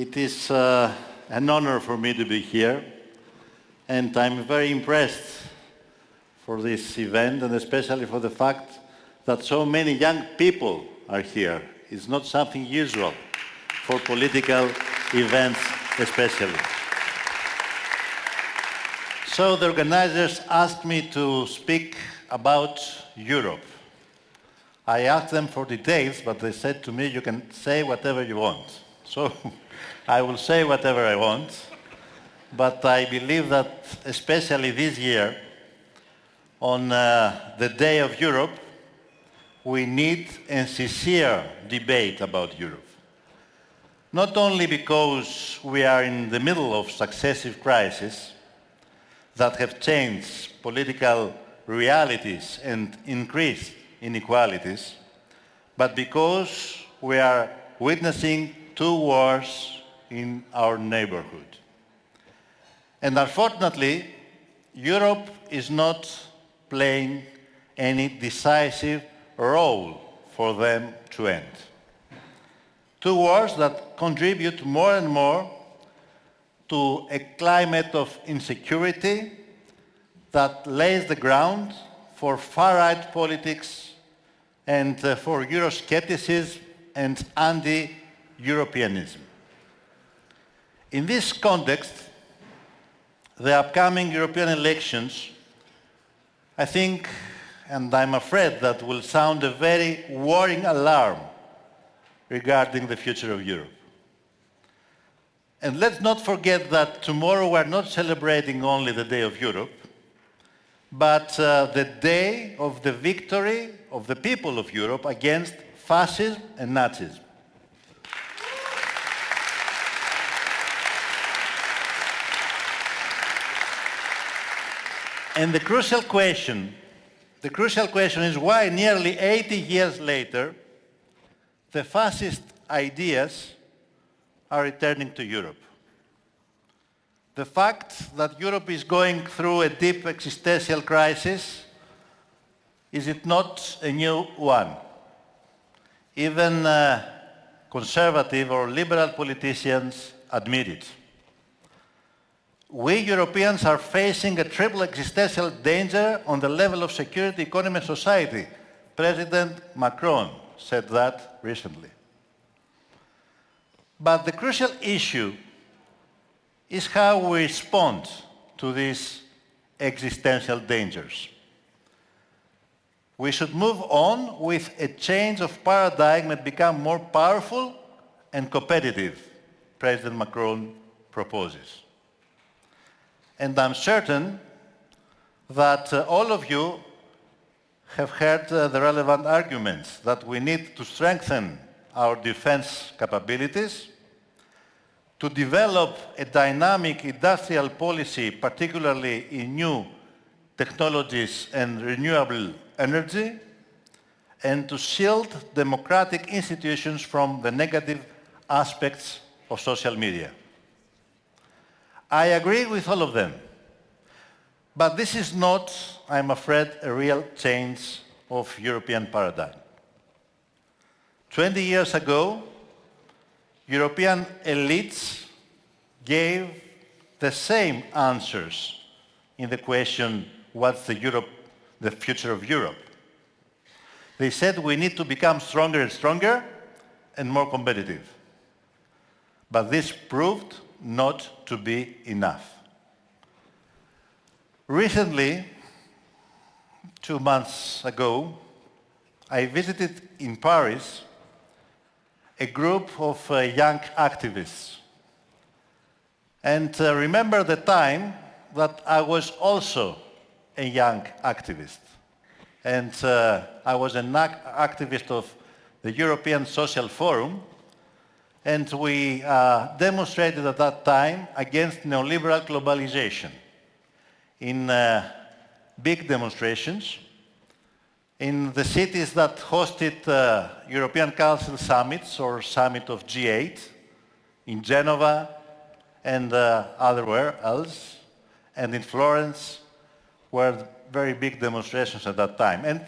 It is an honor for me to be here, and I'm very impressed for this event, and especially for the fact that so many young people are here. It's not something usual for political events especially. So the organizers asked me to speak about Europe. I asked them for details, but they said to me, you can say whatever you want. So I will say whatever I want, but I believe that especially this year, on the Day of Europe, we need a sincere debate about Europe. Not only because we are in the middle of successive crises that have changed political realities and increased inequalities, but because we are witnessing two wars in our neighborhood. And unfortunately, Europe is not playing any decisive role for them to end. Two wars that contribute more and more to a climate of insecurity that lays the ground for far-right politics and for Euroscepticism and anti-Europeanism. In this context, the upcoming European elections, I think, and I'm afraid that will sound a very worrying alarm regarding the future of Europe. And let's not forget that tomorrow we're not celebrating only the Day of Europe, but the day of the victory of the people of Europe against fascism and Nazism. And the crucial question is why nearly 80 years later, the fascist ideas are returning to Europe. The fact that Europe is going through a deep existential crisis, is it not a new one? Even conservative or liberal politicians admit it. We Europeans are facing a triple existential danger on the level of security, economy and society. President Macron said that recently. But the crucial issue is how we respond to these existential dangers. We should move on with a change of paradigm and become more powerful and competitive, President Macron proposes. And I'm certain that all of you have heard the relevant arguments that we need to strengthen our defense capabilities, to develop a dynamic industrial policy, particularly in new technologies and renewable energy, and to shield democratic institutions from the negative aspects of social media. I agree with all of them, but this is not, I'm afraid, a real change of European paradigm. 20 years ago, European elites gave the same answers in the question, what's the future of Europe? They said we need to become stronger and stronger and more competitive. But this proved not to be enough. Recently, 2 months ago, I visited in Paris a group of young activists. And remember the time that I was also a young activist. And I was an activist of the European Social Forum, and we demonstrated at that time against neoliberal globalization in big demonstrations in the cities that hosted European Council summits or summit of G8, in Genova and elsewhere else, and in Florence were very big demonstrations at that time. And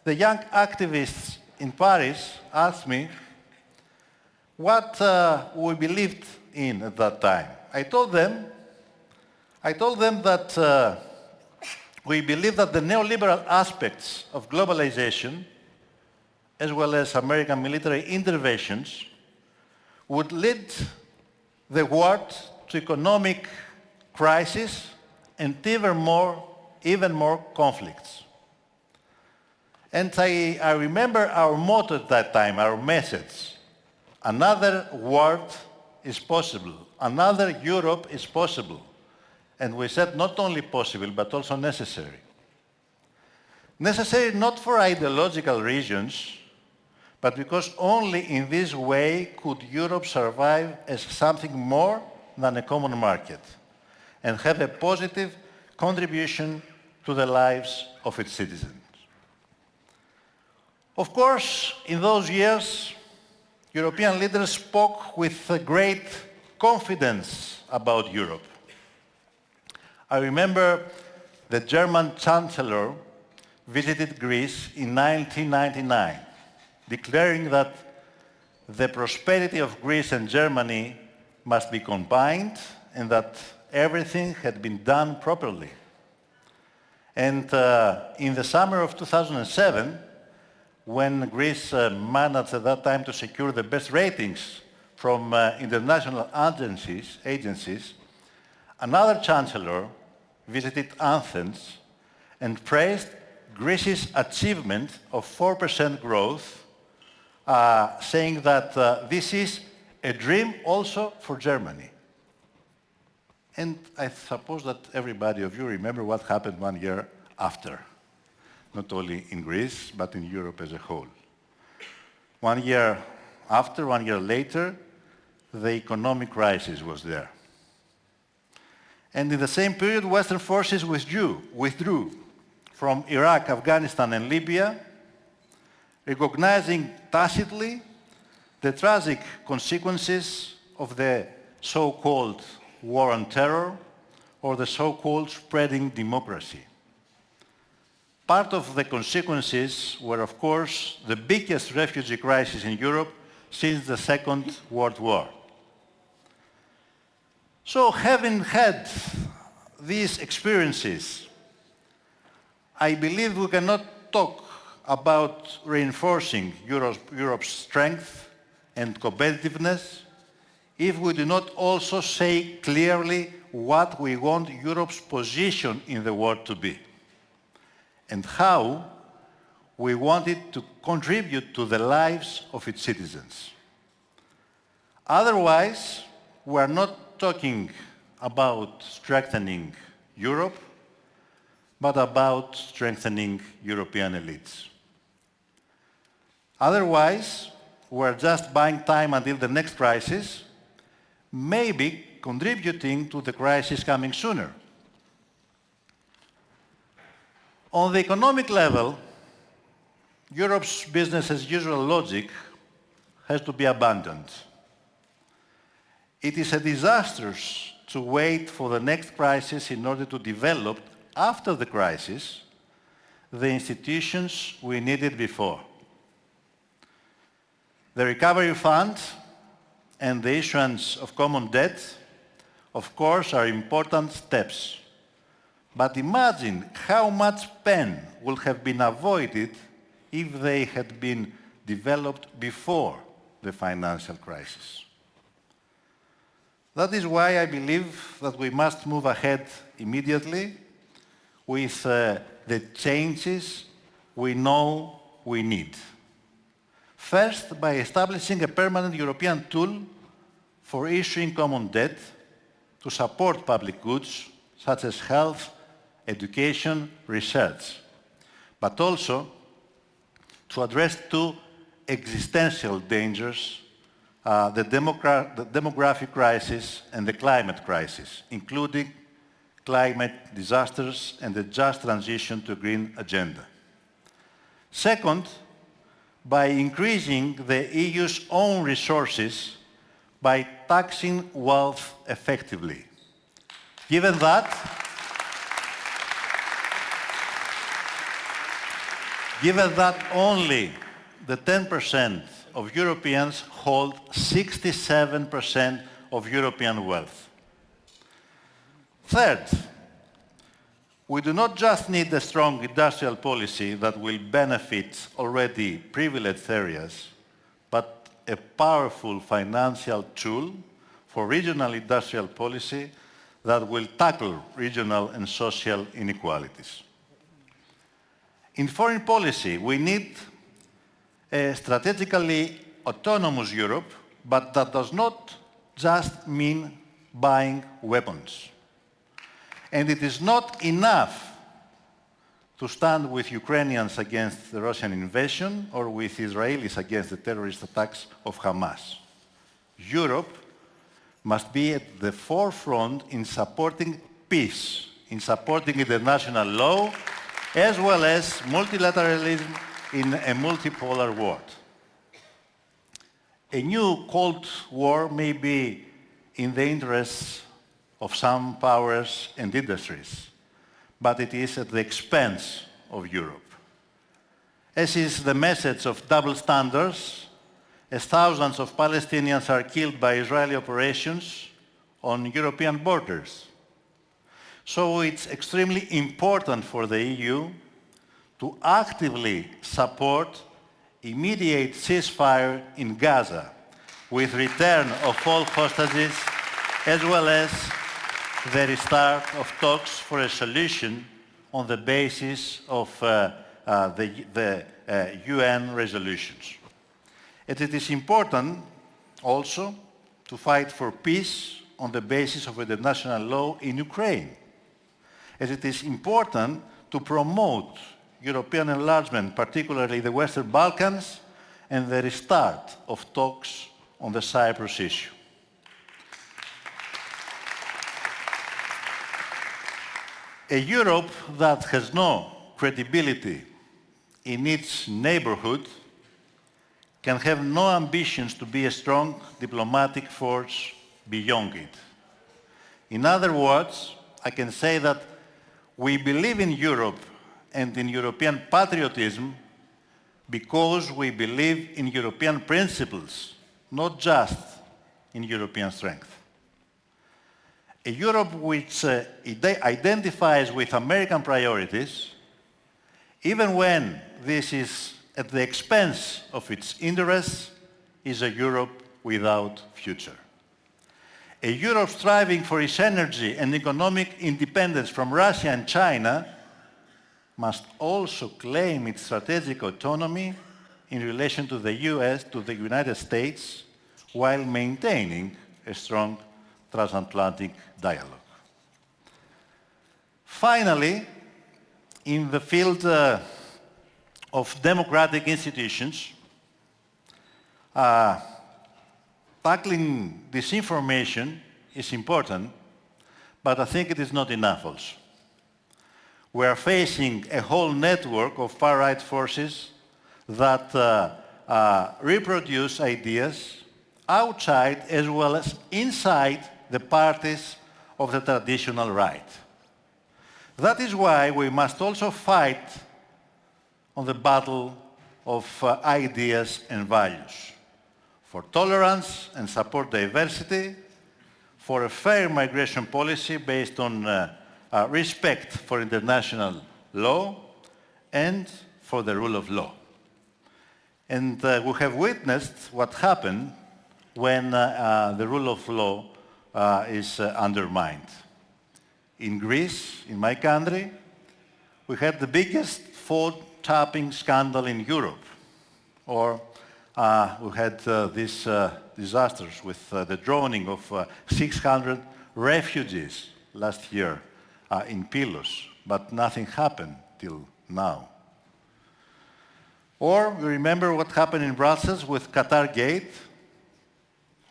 the young activists in Paris asked me what we believed in at that time? I told them that we believe that the neoliberal aspects of globalization, as well as American military interventions, would lead the world to economic crisis and even more conflicts. And I remember our motto at that time, our message: another world is possible, another Europe is possible. And we said not only possible, but also necessary. Necessary not for ideological reasons, but because only in this way could Europe survive as something more than a common market and have a positive contribution to the lives of its citizens. Of course, in those years, European leaders spoke with great confidence about Europe. I remember the German Chancellor visited Greece in 1999, declaring that the prosperity of Greece and Germany must be combined and that everything had been done properly. And in the summer of 2007, when Greece managed at that time to secure the best ratings from international agencies, another chancellor visited Athens and praised Greece's achievement of 4% growth, saying that this is a dream also for Germany. And I suppose that everybody of you remember what happened 1 year after, not only in Greece, but in Europe as a whole. 1 year after, 1 year later, the economic crisis was there. And in the same period, Western forces withdrew from Iraq, Afghanistan, and Libya, recognizing tacitly the tragic consequences of the so-called war on terror or the so-called spreading democracy. Part of the consequences were, of course, the biggest refugee crisis in Europe since the Second World War. So, having had these experiences, I believe we cannot talk about reinforcing Europe's strength and competitiveness if we do not also say clearly what we want Europe's position in the world to be and how we want it to contribute to the lives of its citizens. Otherwise, we are not talking about strengthening Europe, but about strengthening European elites. Otherwise, we're just buying time until the next crisis, maybe contributing to the crisis coming sooner. On the economic level, Europe's business as usual logic has to be abandoned. It is a disaster to wait for the next crisis in order to develop, after the crisis, the institutions we needed before. The recovery fund and the issuance of common debt, of course, are important steps. But imagine how much pain would have been avoided if they had been developed before the financial crisis. That is why I believe that we must move ahead immediately with the changes we know we need. First, by establishing a permanent European tool for issuing common debt to support public goods such as health, education, research, but also to address two existential dangers, the demographic crisis and the climate crisis, including climate disasters and the just transition to a green agenda. Second, by increasing the EU's own resources by taxing wealth effectively. Given that only the 10% of Europeans hold 67% of European wealth. Third, we do not just need a strong industrial policy that will benefit already privileged areas, but a powerful financial tool for regional industrial policy that will tackle regional and social inequalities. In foreign policy, we need a strategically autonomous Europe, but that does not just mean buying weapons. And it is not enough to stand with Ukrainians against the Russian invasion or with Israelis against the terrorist attacks of Hamas. Europe must be at the forefront in supporting peace, in supporting international law, as well as multilateralism in a multipolar world. A new Cold War may be in the interests of some powers and industries, but it is at the expense of Europe. As is the message of double standards, as thousands of Palestinians are killed by Israeli operations on European borders. So it's extremely important for the EU to actively support immediate ceasefire in Gaza with return of all hostages as well as the restart of talks for a solution on the basis of the UN resolutions. And it is important also to fight for peace on the basis of international law in Ukraine. As it is important to promote European enlargement, particularly the Western Balkans, and the restart of talks on the Cyprus issue. A Europe that has no credibility in its neighborhood can have no ambitions to be a strong diplomatic force beyond it. In other words, I can say that we believe in Europe and in European patriotism because we believe in European principles, not just in European strength. A Europe which identifies with American priorities, even when this is at the expense of its interests, is a Europe without future. A Europe striving for its energy and economic independence from Russia and China must also claim its strategic autonomy in relation to the US, to the United States, while maintaining a strong transatlantic dialogue. Finally, in the field of democratic institutions, tackling disinformation is important, but I think it is not enough also. We are facing a whole network of far-right forces that reproduce ideas outside as well as inside the parties of the traditional right. That is why we must also fight on the battle of ideas and values, for tolerance and support diversity, for a fair migration policy based on respect for international law, and for the rule of law. And we have witnessed what happened when the rule of law is undermined. In Greece, in my country, we had the biggest phone-tapping scandal in Europe. Or we had these disasters with the drowning of 600 refugees last year in Pylos, but nothing happened till now. Or we remember what happened in Brussels with Qatar Gate,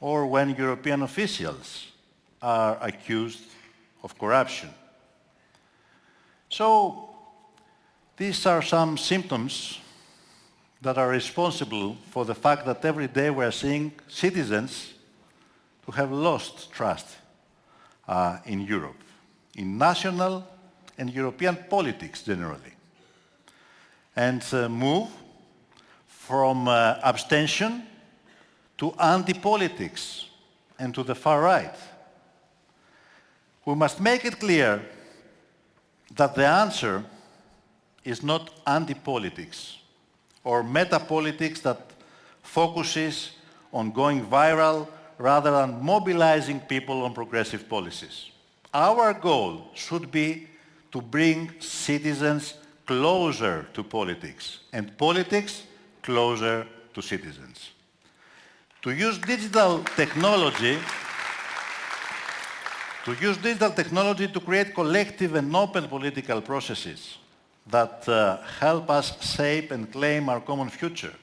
or when European officials are accused of corruption. So these are some symptoms that are responsible for the fact that every day we are seeing citizens who have lost trust in Europe, in national and European politics generally, and move from abstention to anti-politics and to the far right. We must make it clear that the answer is not anti-politics or meta-politics that focuses on going viral rather than mobilizing people on progressive policies. Our goal should be to bring citizens closer to politics and politics closer to citizens. To use digital technology to create collective and open political processes that help us shape and claim our common future,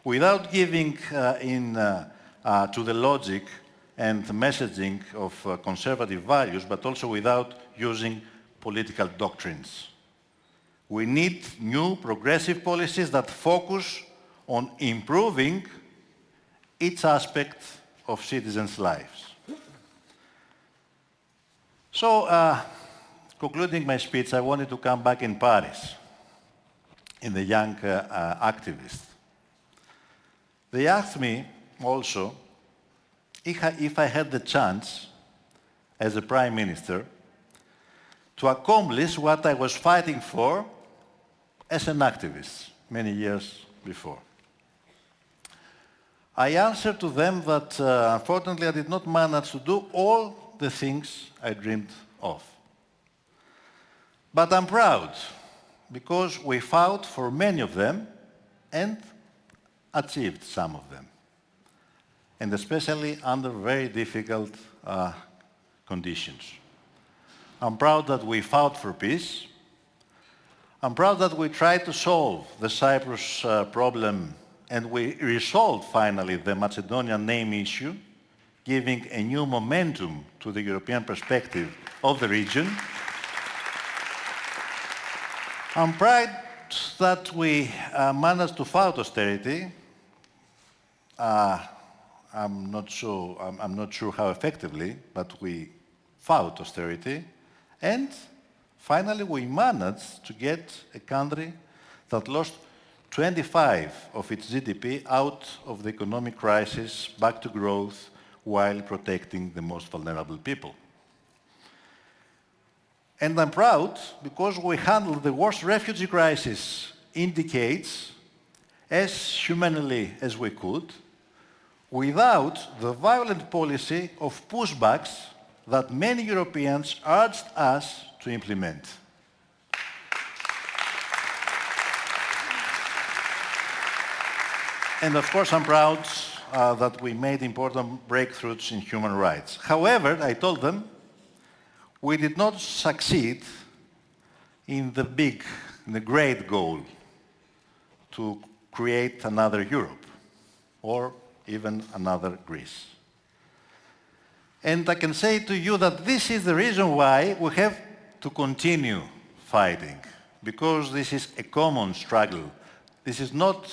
without giving in to the logic and messaging of conservative values, but also without using political doctrines. We need new progressive policies that focus on improving each aspect of citizens' lives. So, concluding my speech, I wanted to come back in Paris, in the young activists. They asked me also if I had the chance, as a prime minister, to accomplish what I was fighting for as an activist many years before. I answered to them that unfortunately I did not manage to do all the things I dreamed of. But I'm proud because we fought for many of them and achieved some of them, and especially under very difficult conditions. I'm proud that we fought for peace. I'm proud that we tried to solve the Cyprus problem and we resolved finally the Macedonian name issue, giving a new momentum to the European perspective of the region. I'm proud that we managed to fight austerity. I'm not sure how effectively, but we fought austerity. And finally, we managed to get a country that lost 25% of its GDP out of the economic crisis back to growth while protecting the most vulnerable people. And I'm proud because we handled the worst refugee crisis in decades as humanely as we could, without the violent policy of pushbacks that many Europeans urged us to implement. And of course, I'm proud that we made important breakthroughs in human rights. However, I told them, we did not succeed in the great goal to create another Europe or even another Greece. And I can say to you that this is the reason why we have to continue fighting, because this is a common struggle. This is not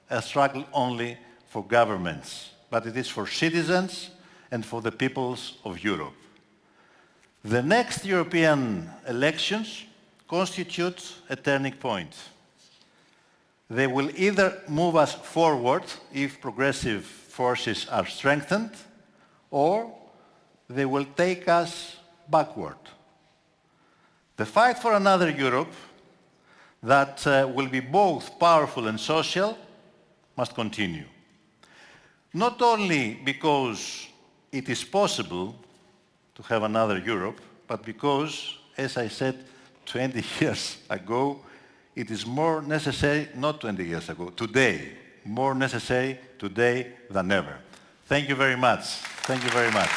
a struggle only for governments, but it is for citizens and for the peoples of Europe. The next European elections constitute a turning point. They will either move us forward if progressive forces are strengthened, or they will take us backward. The fight for another Europe that will be both powerful and social must continue. Not only because it is possible to have another Europe, but because, as I said 20 years ago, it is more necessary, not 20 years ago, today, more necessary today than ever. Thank you very much. Thank you very much.